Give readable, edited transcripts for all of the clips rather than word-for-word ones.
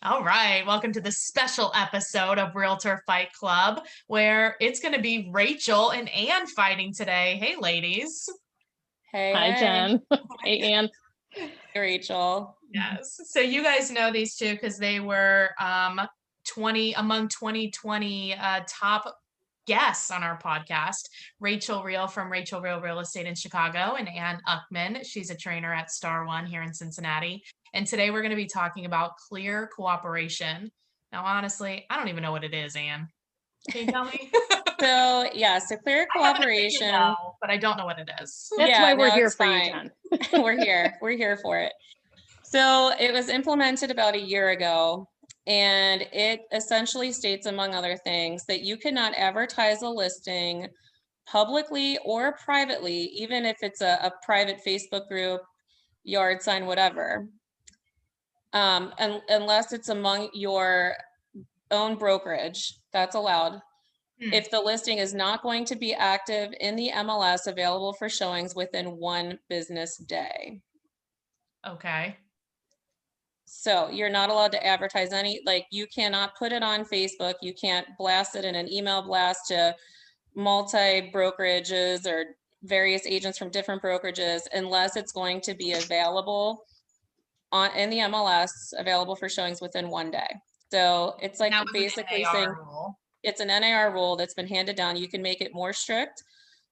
All right, welcome to the special episode of Realtor Fight Club, where it's going to be Rachel and Anne fighting today. Hey, ladies. Hey, Hi, hey. Jen. Hey, Ann. Hey, Rachel. Yes. So you guys know these two because they were 2020 top guests on our podcast. Rachael Real from Rachael Real Real Estate in Chicago, and AnneUchtman. She's a trainer at Star One here in Cincinnati. And today we're going to be talking about clear cooperation. Now, honestly, I don't even know what it is, Anne. Can you tell me? So clear I have an opinion, cooperation. though, but I don't know what it is. That's Yeah, why we're no, here it's for you, fine. Jen. We're here. We're here for it. So it was implemented about a year ago, and it essentially states, among other things, that you cannot advertise a listing publicly or privately, even if it's a private Facebook group, yard sign, whatever, unless it's among your own brokerage. That's allowed. If the listing is not going to be active in the MLS available for showings within 1 business day. Okay. So you're not allowed to advertise you cannot put it on Facebook. You can't blast it in an email blast to multi-brokerages or various agents from different brokerages unless it's going to be available in the MLS, available for showings within 1 day. So it's like basically saying, rule. it's an NAR rule that's been handed down. You can make it more strict,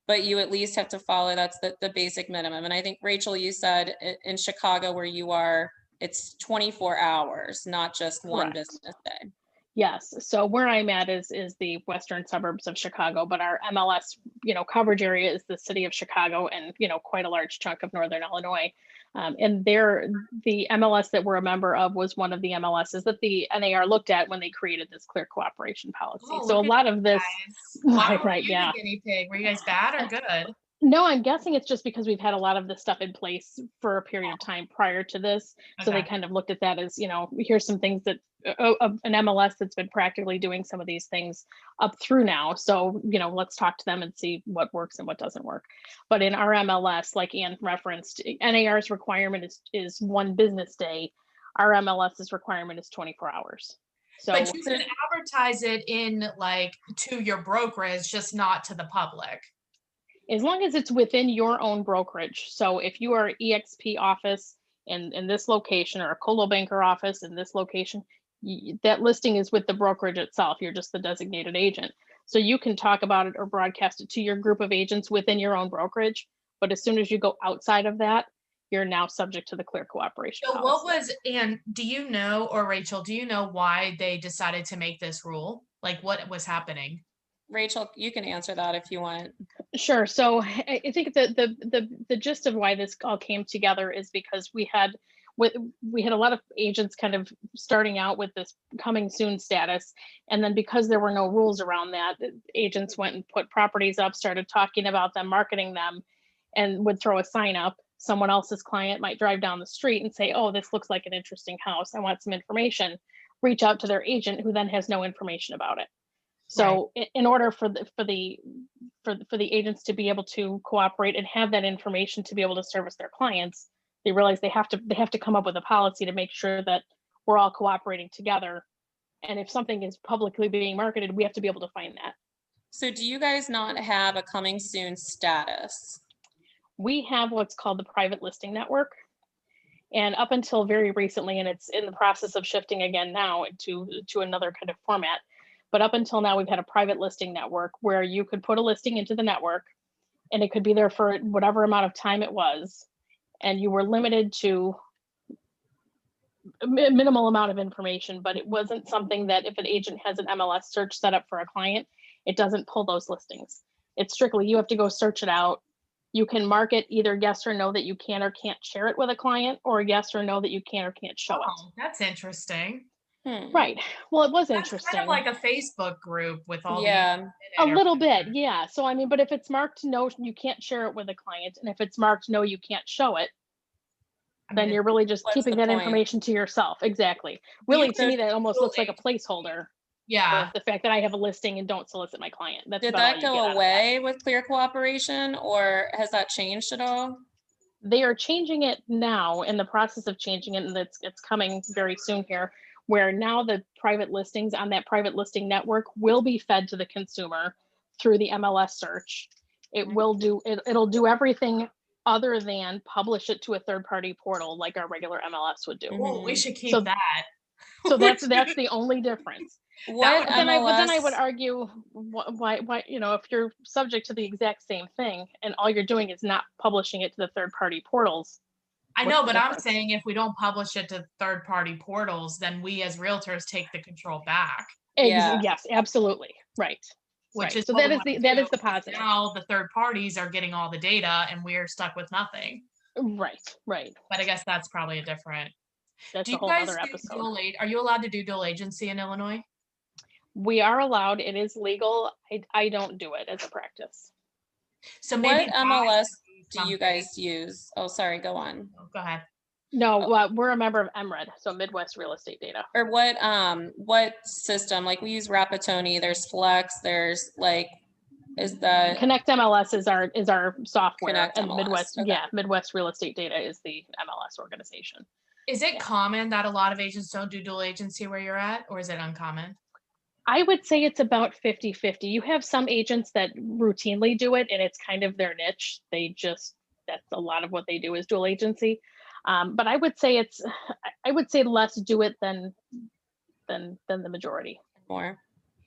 but you at least have to follow. That's the basic minimum. And I think, Rachel, you said in Chicago where you are, it's 24 hours, not just one Correct. business day. Yes. So where I'm at is the western suburbs of Chicago, but our MLS, coverage area is the city of Chicago and, quite a large chunk of northern Illinois. And the MLS that we're a member of was one of the MLSs that the NAR looked at when they created this clear cooperation policy. Oh, So a look at lot of this, Why were right, you yeah. the guinea pig? Were you guys bad or good? No, I'm guessing it's just because we've had a lot of this stuff in place for a period of time prior to this. So they Okay. kind of looked at that as, here's some things that an MLS that's been practically doing some of these things up through now. So, let's talk to them and see what works and what doesn't work. But in our MLS, like Ann referenced, NAR's requirement is 1 business day. Our MLS's requirement is 24 hours. So, But you can advertise it in to your brokerage, just not to the public. as long as it's within your own brokerage. So if you are EXP office in this location or a Colo Banker office in this location, that listing is with the brokerage itself. You're just the designated agent. So you can talk about it or broadcast it to your group of agents within your own brokerage. But as soon as you go outside of that, you're now subject to the clear cooperation So policy. do you know, or Rachel, do you know why they decided to make this rule? Like what was happening? Rachel, you can answer that if you want. Sure. So I think the gist of why this all came together is because we had a lot of agents kind of starting out with this coming soon status, and then because there were no rules around that, agents went and put properties up, started talking about them, marketing them, and would throw a sign up. Someone else's client might drive down the street and say, "Oh, this looks like an interesting house. I want some information." Reach out to their agent, who then has no information about it. So in order for the agents to be able to cooperate and have that information to be able to service their clients, they realize they have to come up with a policy to make sure that we're all cooperating together. And if something is publicly being marketed, we have to be able to find that. So do you guys not have a coming soon status? We have what's called the private listing network. And up until very recently, and it's in the process of shifting again now to another kind of format. But up until now, we've had a private listing network where you could put a listing into the network and it could be there for whatever amount of time it was. And you were limited to a minimal amount of information, but it wasn't something that if an agent has an MLS search set up for a client, it doesn't pull those listings. It's strictly, you have to go search it out. You can mark it either yes or no that you can or can't share it with a client, or yes or no that you can or can't show it. That's interesting. Right. Well, it was That's interesting. kind of like a Facebook group with all Yeah. A little bit, yeah. So I mean, but if it's marked no, you can't share it with a client, and if it's marked no, you can't show it, then you're really just What's keeping the that point? information to yourself. Exactly. Really, to me, that almost looks like a absolutely. placeholder Yeah. for the fact that I have a listing and don't solicit my client. That's Did about all that you get go out of that. away with clear cooperation, or has that changed at all? They are changing it now, in the process of changing it, and it's coming very soon here, where now the private listings on that private listing network will be fed to the consumer through the MLS search. It'll do everything other than publish it to a third-party portal like our regular MLS would do. Well, we should keep So- that. So that's the only difference. What would- But then I would MLS? argue, why, if you're subject to the exact same thing and all you're doing is not publishing it to the third-party portals. I what's know, the but I'm difference? saying if we don't publish it to third-party portals, then we as realtors take the control back, Yeah. Yes, absolutely. Right. which Right. is So what that we is wanna that do, is the because positive. now the third parties are getting all the data and we're stuck with nothing. Right. But I guess that's probably a different. That's Do a you whole guys other do episode. are you allowed to do dual agency in Illinois? We are allowed. It is legal. I don't do it as a practice. So maybe What MLS do you something. guys use? Oh, sorry, go on. Go ahead. No, we're a member of MRED, so Midwest Real Estate Data. Or what system? Like we use Rapatoni, there's Flex, there's like, is that Connect MLS is our software, Connect and MLS, okay. Midwest Real Estate Data is the MLS organization. Is it Yeah. common that a lot of agents don't do dual agency where you're at, or is it uncommon? I would say it's about 50-50. You have some agents that routinely do it and it's kind of their niche. That's a lot of what they do is dual agency. But I would say less do it than the majority. more?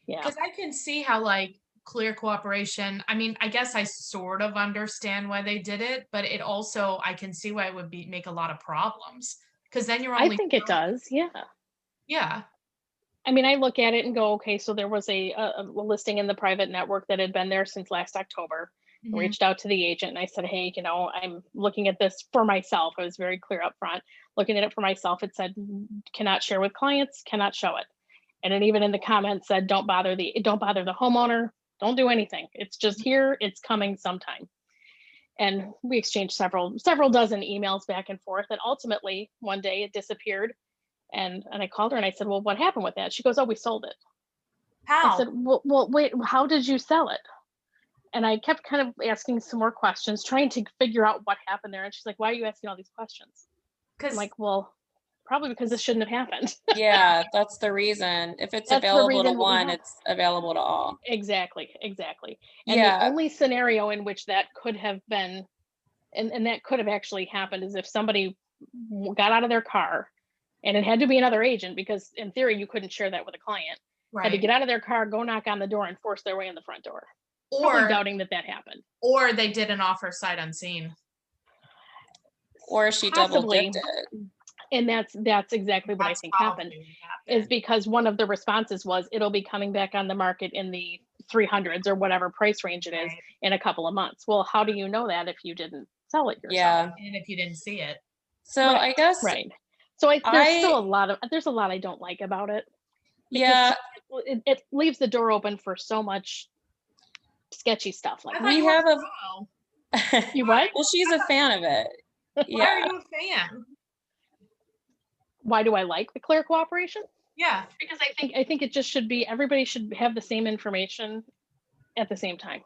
Yeah. Because I can see how like clear cooperation. I mean, I guess I sort of understand why they did it, but it also I can see why it would make a lot of problems. Because then you're only I think it does. Yeah. Yeah. I mean, I look at it and go, okay, so there was a listing in the private network that had been there since last October. Mhm. Reached out to the agent and I said, hey, I'm looking at this for myself. I was very clear up front. Looking at it for myself, it said, cannot share with clients, cannot show it. And then even in the comments said, don't bother the homeowner, don't do anything. It's just here, it's coming sometime. And we exchanged several dozen emails back and forth. And ultimately, one day it disappeared. And I called her and I said, well, what happened with that? She goes, oh, we sold it. How? I said, well, wait, how did you sell it? And I kept kind of asking some more questions, trying to figure out what happened there. And she's like, why are you asking all these questions? I'm Because like, well, probably because this shouldn't have happened. Yeah, that's the reason. If it's That's the available to reason we one, have- it's available to all. Exactly. And Yeah. the only scenario in which that could have been, and that could have actually happened, is if somebody got out of their car, and it had to be another agent, because in theory you couldn't share that with a client. Had to right. get out of their car, go knock on the door, and force their way in the front door. Probably Or doubting that happened. or they did an offer sight unseen. Or she double Possibly. dipped it. And that's exactly what I think happened, is because one of the responses was, it'll be coming back on the market in the 300s or whatever price range it is Right. in a couple of months. Well, how do you know that if you didn't sell it yourself? Yeah. And if you didn't see it. So I guess, Right. So there's still there's a lot I don't like about it. yeah, It leaves the door open for so much sketchy stuff like I that. thought we you were have a a, pro. You what? well, she's a fan of it. Why are Yeah. you a fan? Why do I like the clear cooperation? Yeah. Because I think it just should be, everybody should have the same information at the same time.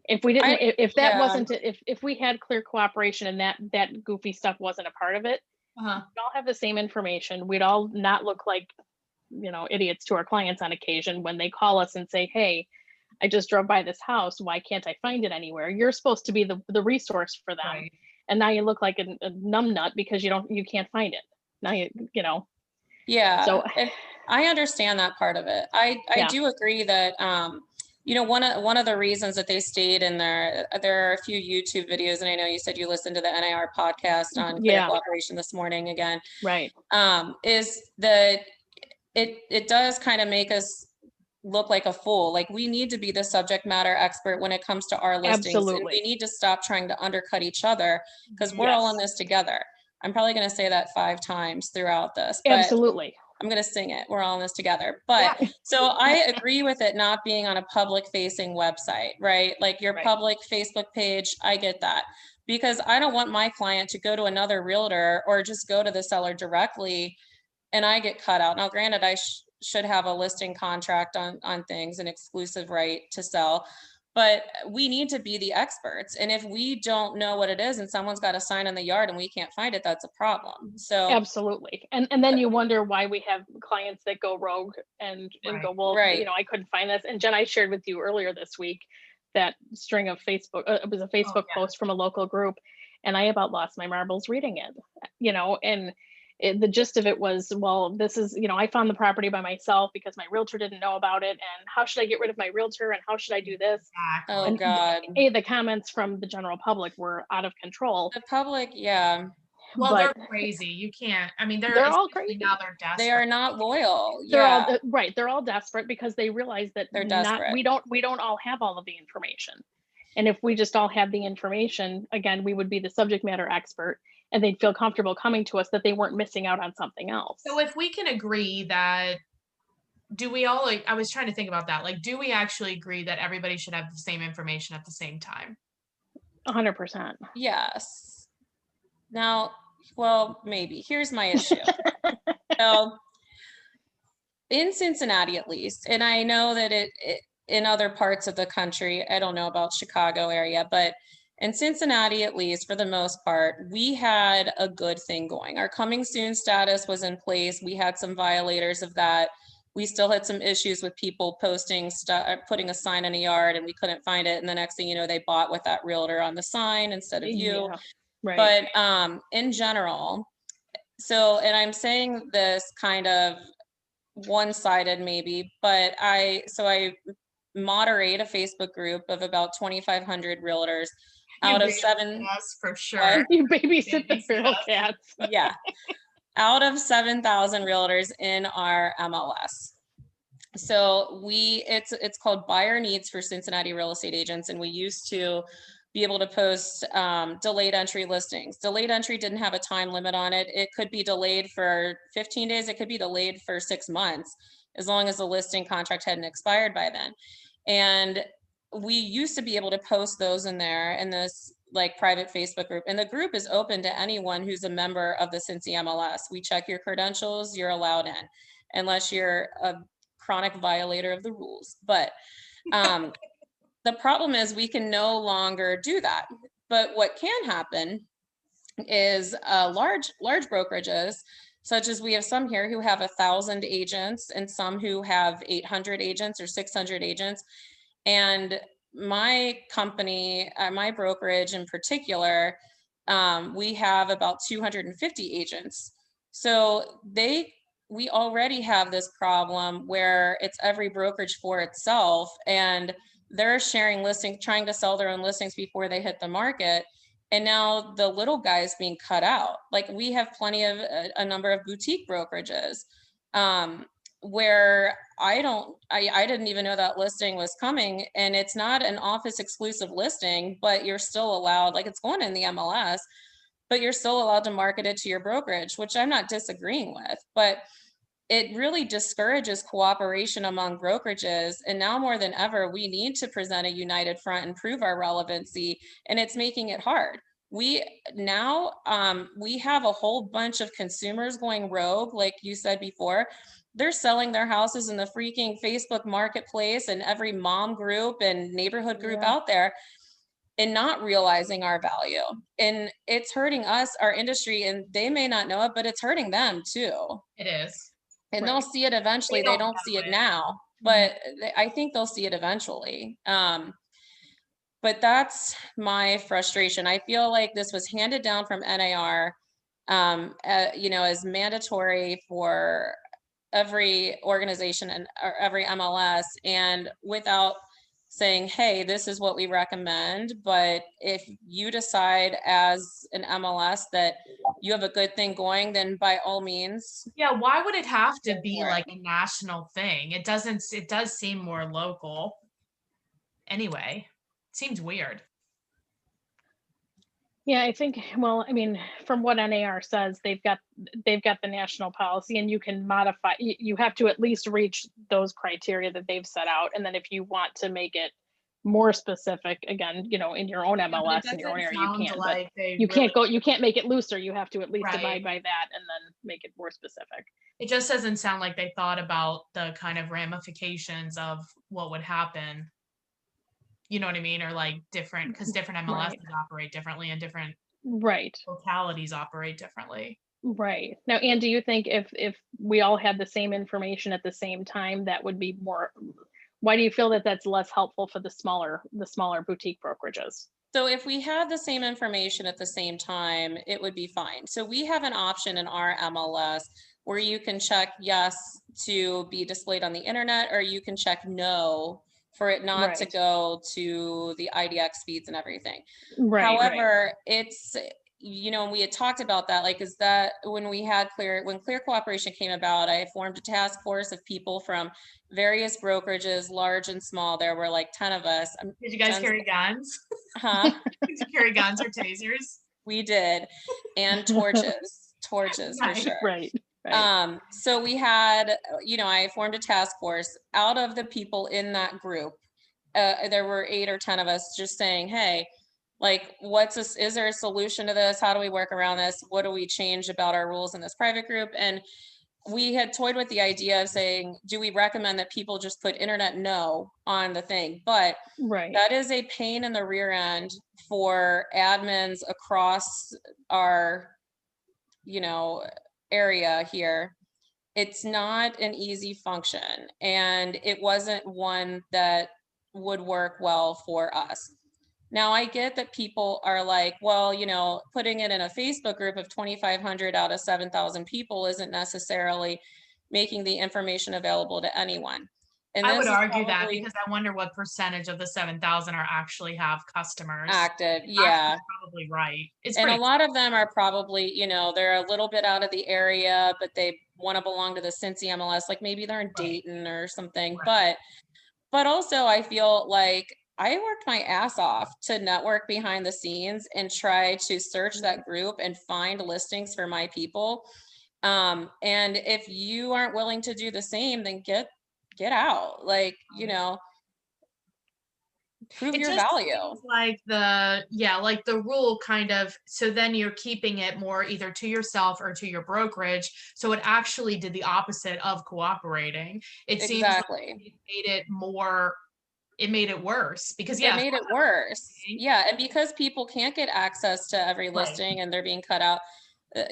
If we didn't, if that yeah. wasn't, if we had clear cooperation and that goofy stuff wasn't a part of it, Uh-huh. we'd all have the same information. We'd all not look like, idiots to our clients on occasion when they call us and say, hey, I just drove by this house. Why can't I find it anywhere? You're supposed to be the resource for them. Right. And now you look like a numbnut because you can't find it. Now Yeah. So- and I understand that part of it. I Yeah. do agree that, one of the reasons that they stayed in there are a few YouTube videos, and I know you said you listened to the NAR podcast on clear Yeah. cooperation this morning again. Right. Is that it does kind of make us look like a fool. Like, we need to be the subject matter expert when it comes to our listings. And Absolutely. we need to stop trying to undercut each other, because we're all in this together. I'm probably going to say that 5 times throughout this, but Absolutely. I'm going to sing it. We're all in this together. But so I agree with it not being on a public facing website, right? Like your Right. public Facebook page. I get that, because I don't want my client to go to another realtor or just go to the seller directly and I get cut out. Now, granted, I should have a listing contract on things, an exclusive right to sell. but we need to be the experts. And if we don't know what it is and someone's got a sign in the yard and we can't find it, that's a problem. So Absolutely. And then you wonder why we have clients that go rogue and Right. go, well, Right. I couldn't find this. And Jen, I shared with you earlier this week that string of Facebook, it was a Facebook yeah. post from a local group, and I about lost my marbles reading it, and the gist of it was, well, this is, I found the property by myself because my realtor didn't know about it. And how should I get rid of my realtor? And how should I do this? oh Exactly. And God, the comments from the general public were out of control. the public, yeah, Well, But they're crazy. You can't, I mean, they're they're all especially crazy. now they're they desperate. are not loyal. They're all Yeah, right. They're all desperate because they realize that they're desperate. we don't all have all of the information. And if we just all have the information, again, we would be the subject matter expert, and they'd feel comfortable coming to us that they weren't missing out on something else. So if we can agree that, do we all, like, I was trying to think about that. Like, do we actually agree that everybody should have the same information at the same time? 100%. Yes. Now, well, maybe. Here's my issue. So in Cincinnati, at least, and I know that it in other parts of the country, I don't know about Chicago area, but in Cincinnati, at least for the most part, we had a good thing going. Our coming soon status was in place. We had some violators of that. We still had some issues with people posting stuff, putting a sign in a yard, and we couldn't find it. And the next thing you know, they bought with that realtor on the sign instead of you. Yeah, right. But in general, so, and I'm saying this kind of one-sided maybe, but I moderate a Facebook group of about 2,500 realtors out You of seven. us for sure. You babysit the Babysit feral us. cats. Yeah, out of 7,000 realtors in our MLS. So it's called Buyer Needs for Cincinnati Real Estate Agents, and we used to be able to post delayed entry listings. Delayed entry didn't have a time limit on it. It could be delayed for 15 days. It could be delayed for 6 months, as long as the listing contract hadn't expired by then. And we used to be able to post those in there in this like private Facebook group. And the group is open to anyone who's a member of the Cincy MLS. We check your credentials, you're allowed in, unless you're a chronic violator of the rules. But the problem is we can no longer do that. But what can happen is large brokerages, such as we have some here who have 1,000 agents and some who have 800 agents or 600 agents. And my company, my brokerage in particular, we have about 250 agents. So we already have this problem where it's every brokerage for itself, and they're sharing listings, trying to sell their own listings before they hit the market. And now the little guy's being cut out. Like we have plenty of a number of boutique brokerages where I didn't even know that listing was coming, and it's not an office exclusive listing, but you're still allowed, like it's going in the MLS, but you're still allowed to market it to your brokerage, which I'm not disagreeing with, but it really discourages cooperation among brokerages. And now more than ever, we need to present a united front and prove our relevancy, and it's making it hard. We have a whole bunch of consumers going rogue, like you said before. They're selling their houses in the freaking Facebook marketplace and every mom group and neighborhood group out there, and not realizing our value. And it's hurting us, our industry, and they may not know it, but it's hurting them too. It is. And they'll see it eventually. They don't see it now, but I think they'll see it eventually. But that's my frustration. I feel like this was handed down from NAR, as mandatory for every organization and or every MLS, and without saying, hey, this is what we recommend. But if you decide as an MLS that you have a good thing going, then by all means. Yeah, why would it have to be for it. like a national thing? It does seem more local. Anyway, seems weird. Yeah, I think, well, I mean, from what NAR says, they've got the national policy, and you can modify, you have to at least reach those criteria that they've set out. And then if you want to make it more specific, again, in your own MLS, in your own area, you can, but you can't make it looser. You have to at least abide by that and then make it more specific. It just doesn't sound like they thought about the kind of ramifications of what would happen, you know what I mean? Or like different, because different MLSs operate differently and different localities operate differently. Right. Now, Anne, do you think if we all had the same information at the same time, that would be more, why do you feel that that's less helpful for the smaller boutique brokerages? So if we had the same information at the same time, it would be fine. So we have an option in our MLS where you can check yes to be displayed on the internet, or you can check no for it not to go to the IDX feeds and everything. However, it's, you know, we had talked about that, like, is that when Clear Cooperation came about, I formed a task force of people from various brokerages, large and small. There were like 10 of us. Did you guys carry guns? Huh? Did you carry guns or tasers? We did. And torches for sure. So we had, you know, I formed a task force out of the people in that group. There were 8 or 10 of us just saying, hey, like, is there a solution to this? How do we work around this? What do we change about our rules in this private group? And we had toyed with the idea of saying, do we recommend that people just put internet no on the thing? But that is a pain in the rear end for admins across our, you know, area here. It's not an easy function, and it wasn't one that would work well for us. Now, I get that people are like, well, you know, putting it in a Facebook group of 2,500 out of 7,000 people isn't necessarily making the information available to anyone. And I would argue that, because I wonder what percentage of the 7,000 are actually have customers active. Yeah, probably right. And a lot of them are probably, you know, they're a little bit out of the area, but they want to belong to the Cincy MLS. Like maybe they're in Dayton or something. But also I feel like I worked my ass off to network behind the scenes and try to search that group and find listings for my people. And if you aren't willing to do the same, then get out. Like, you know, prove your value. Like the rule kind of, so then you're keeping it more either to yourself or to your brokerage. So it actually did the opposite of cooperating. It seems like it made it more, it made it worse, because it made it worse. Yeah, and because people can't get access to every listing and they're being cut out,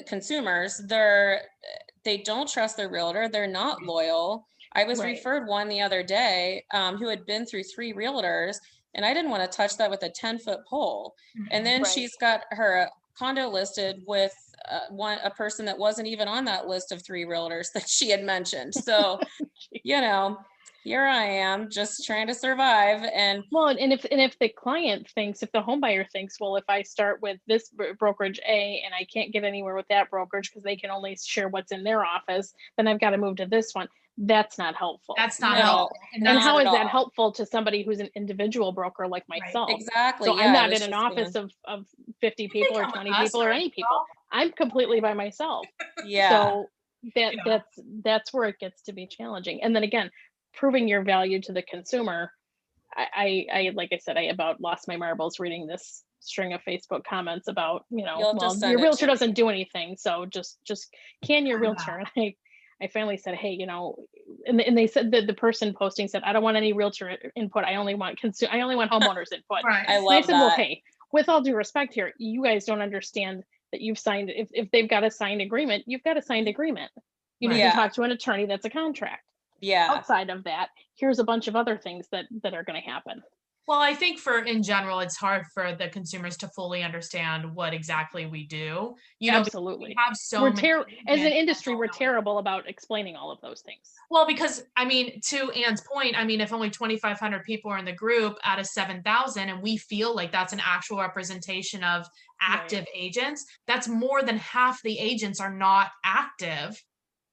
consumers, they don't trust their realtor, they're not loyal. I was referred one the other day who had been through 3 realtors, and I didn't want to touch that with a 10-foot pole. And then she's got her condo listed with a person that wasn't even on that list of 3 realtors that she had mentioned. So, you know, here I am just trying to survive. And well, and if the client thinks, if the home buyer thinks, well, if I start with this brokerage A and I can't get anywhere with that brokerage because they can only share what's in their office, then I've got to move to this one. That's not helpful. That's not helpful. And how is that helpful to somebody who's an individual broker like myself? Exactly. So I'm not in an office of 50 people or 20 people or any people. I'm completely by myself. So that's where it gets to be challenging. And then again, proving your value to the consumer. I like I said, I about lost my marbles reading this string of Facebook comments about, you know, well, your realtor doesn't do anything, so just can your realtor. And I finally said, hey, you know, and they said that the person posting said, I don't want any realtor input. I only want homeowners input. I love said, well, hey, with all due respect here, you guys don't understand that you've signed, if they've got a signed agreement, you've got a signed agreement. You need to talk to an attorney. That's a contract. Outside of that, here's a bunch of other things that are going to happen. Well, I think in general, it's hard for the consumers to fully understand what exactly we do. You know, absolutely. We have so many, as an industry, we're terrible about explaining all of those things. Well, because I mean, to Anne's point, I mean, if only 2,500 people are in the group out of 7,000, and we feel like that's an actual representation of active agents, that's more than half the agents are not active.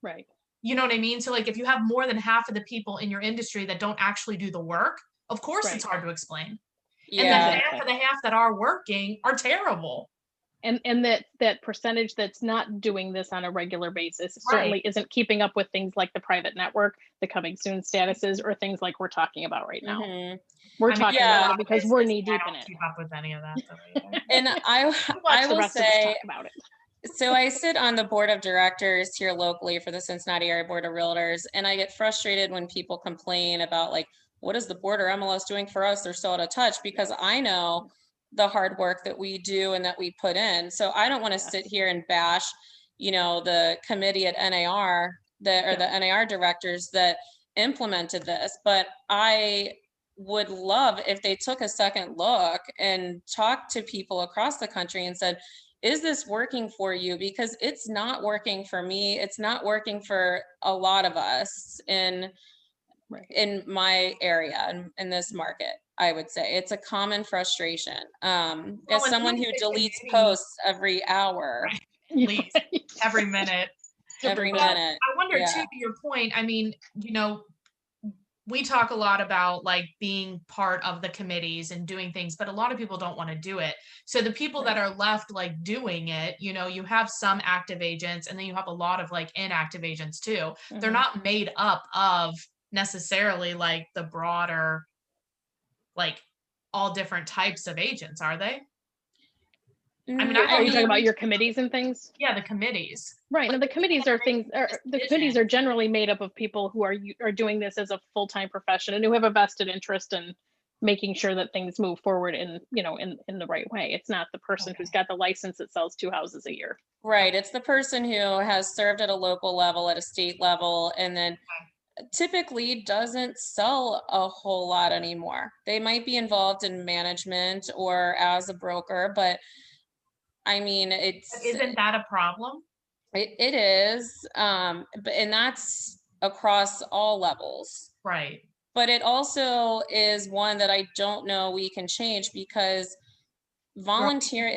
Right. You know what I mean? So like, if you have more than half of the people in your industry that don't actually do the work, of course it's hard to explain. And then half of the half that are working are terrible. And that percentage that's not doing this on a regular basis certainly isn't keeping up with things like the private network, the coming soon statuses, or things like we're talking about right now. We're talking about it because we're knee deep in it. Keep up with any of that though, and I will say, talk about it. So I sit on the board of directors here locally for the Cincinnati Area Board of Realtors, and I get frustrated when people complain about like, what is the board or MLS doing for us? They're so out of touch, because I know the hard work that we do and that we put in. So I don't want to sit here and bash, the committee at NAR the NAR directors that implemented this, but I would love if they took a second look and talked to people across the country and said, is this working for you? Because it's not working for me. It's not working for a lot of us in my area and in this market. I would say it's a common frustration. As someone who deletes posts every hour, right. every minute. Every minute. I wonder yeah. too, to your point, I mean, we talk a lot about like being part of the committees and doing things, but a lot of people don't want to do it. So the people that are left like doing it, you have some active agents, and then you have a lot of like inactive agents too. Mm-hmm. They're not made up of necessarily like the broader, like all different types of agents, are they? I mean, are you talking about your committees and things? Yeah, the committees. Right. And the committees are the committees are generally made up of people who are doing this as a full-time profession and who have a vested interest in making sure that things move forward in the right way. It's not the person who's got the license that sells 2 houses a year. Right. It's the person who has served at a local level, at a state level, and then typically doesn't sell a whole lot anymore. They might be involved in management or as a broker, but I mean, isn't that a problem? It is, and that's across all levels. Right. But it also is one that I don't know we can change, because volunteer,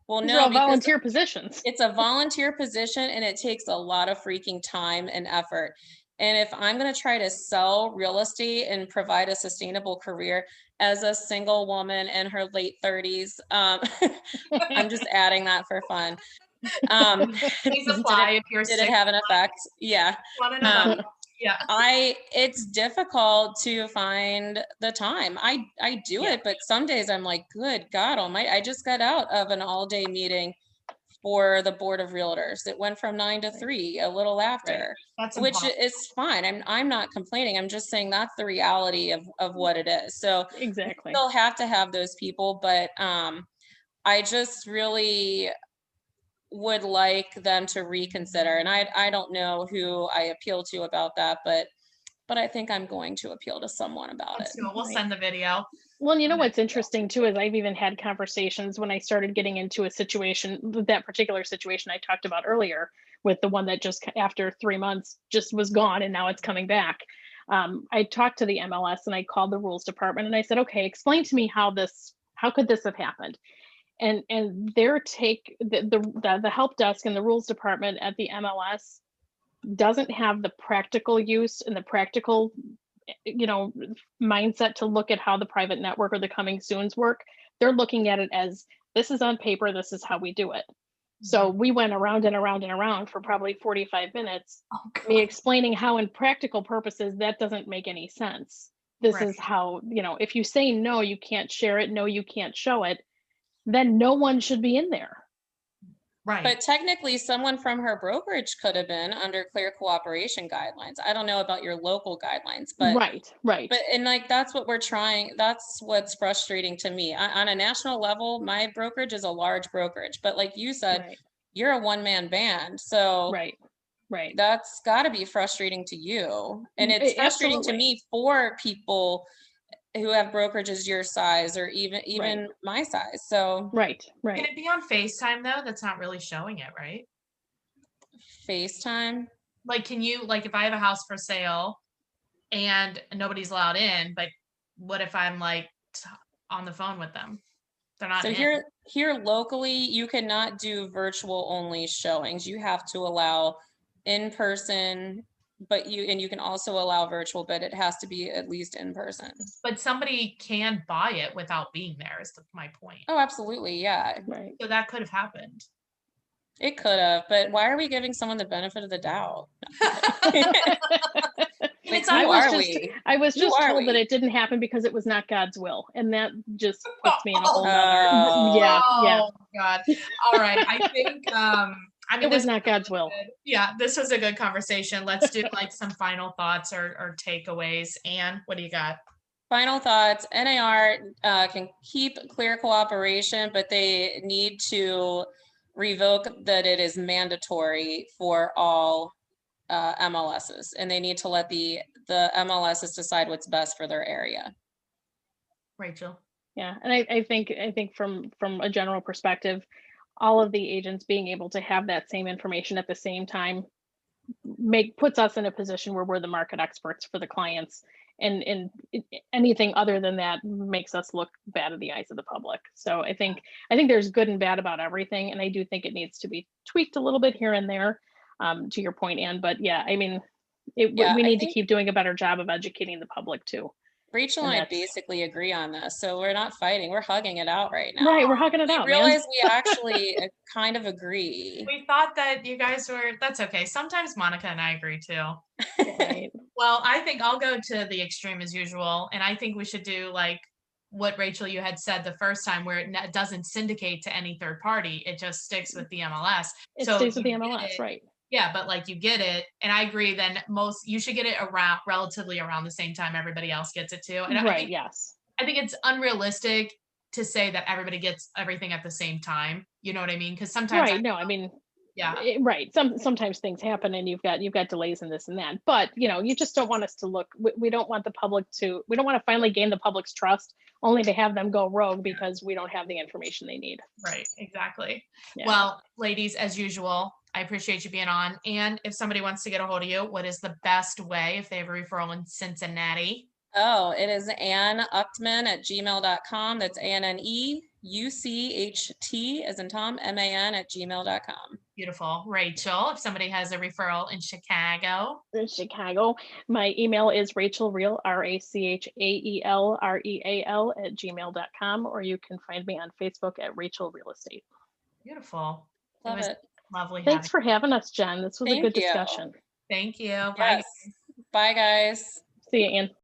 volunteer positions. It's a volunteer position, and it takes a lot of freaking time and effort. And if I'm going to try to sell real estate and provide a sustainable career as a single woman in her late 30s, I'm just adding that for fun. Please apply if you're sick. Did it have an effect? Yeah. Yeah. It's difficult to find the time. I do it, but some days I'm like, good God Almighty, I just got out of an all-day meeting for the Board of Realtors. It went from 9 to 3, a little after, which is fine. I'm not complaining. I'm just saying that's the reality of what it is. So exactly, we still have to have those people, but I just really would like them to reconsider. And I don't know who I appeal to about that, but I think I'm going to appeal to someone about it. We'll send the video. Well, you know what's interesting too is I've even had conversations when I started getting into a situation, that particular situation I talked about earlier, with the one that just after 3 months just was gone and now it's coming back. I talked to the MLS and I called the rules department and I said, okay, explain to me how could this have happened? And their take, the help desk and the rules department at the MLS doesn't have the practical use and the practical mindset to look at how the private network or the coming soons work. They're looking at it as, this is on paper, this is how we do it. So we went around and around and around for probably 45 minutes, me explaining how in practical purposes that doesn't make any sense. This is how, if you say no, you can't share it, no, you can't show it, then no one should be in there. Right. But technically someone from her brokerage could have been under clear cooperation guidelines. I don't know about your local guidelines, but right. But and like that's what we're trying. That's what's frustrating to me. On a national level, my brokerage is a large brokerage, but like you said, you're a one-man band. So right. That's got to be frustrating to you. And it's frustrating to me for people who have brokerages your size or even my size. So right. Can it be on FaceTime though? That's not really showing it, right? FaceTime? Like, can you, like, if I have a house for sale and nobody's allowed in, but what if I'm like on the phone with them? They're not in. Here locally, you cannot do virtual only showings. You have to allow in person, but you can also allow virtual, but it has to be at least in person. But somebody can buy it without being there is my point. Oh, absolutely. Yeah. Right. So that could have happened. It could have, but why are we giving someone the benefit of the doubt? I was just told that it didn't happen because it was not God's will, and that just puts me in a whole nother. Oh God! All right, I I mean, It was this not God's will. yeah, this was a good conversation. Let's do like some final thoughts or takeaways. Anne, what do you got? Final thoughts, NAR can keep clear cooperation, but they need to revoke that it is mandatory for all MLSs, and they need to let the MLSs decide what's best for their area. Rachel. Yeah, and I think from a general perspective, all of the agents being able to have that same information at the same time puts us in a position where we're the market experts for the clients, and anything other than that makes us look bad in the eyes of the public. So I think there's good and bad about everything, and I do think it needs to be tweaked a little bit here and there, to your point, Anne. But yeah, I mean, we need to keep doing a better job of educating the public too. Rachel and I basically agree on this, so we're not fighting. We're hugging it out right now. Right, we're hugging it out. We realize we actually kind of agree. We thought that you guys were. That's okay. Sometimes Monica and I agree too. Right. Well, I think I'll go to the extreme as usual, and I think we should do like what Rachel you had said the first time, where it doesn't syndicate to any third party. It just sticks with the MLS. It stays with the MLS, right? Yeah, but like you get it, and I agree. Then you should get it relatively around the same time everybody else gets it too. And right. Yes. I think it's unrealistic to say that everybody gets everything at the same time. You know what I mean? Because sometimes yeah. Right. Sometimes things happen and you've got delays in this and that. But, you just don't want us to look, we don't want the public to, we don't want to finally gain the public's trust only to have them go rogue because we don't have the information they need. Right. Exactly. Yeah. Well, ladies, as usual, I appreciate you being on. And if somebody wants to get a hold of you, what is the best way if they have a referral in Cincinnati? Oh, it is AnneUchtman@gmail.com. That's AnneUchtman as in Tom, MAN@gmail.com. Beautiful. Rachel, if somebody has a referral in Chicago. In Chicago, my email is RachaelReal, RachaelReal @gmail.com, or you can find me on Facebook at Rachael Real Estate. Beautiful. Love it. Lovely. Thanks for having us, Jen. This was a good discussion. Thank you. Yes. Bye, guys. See you, Anne.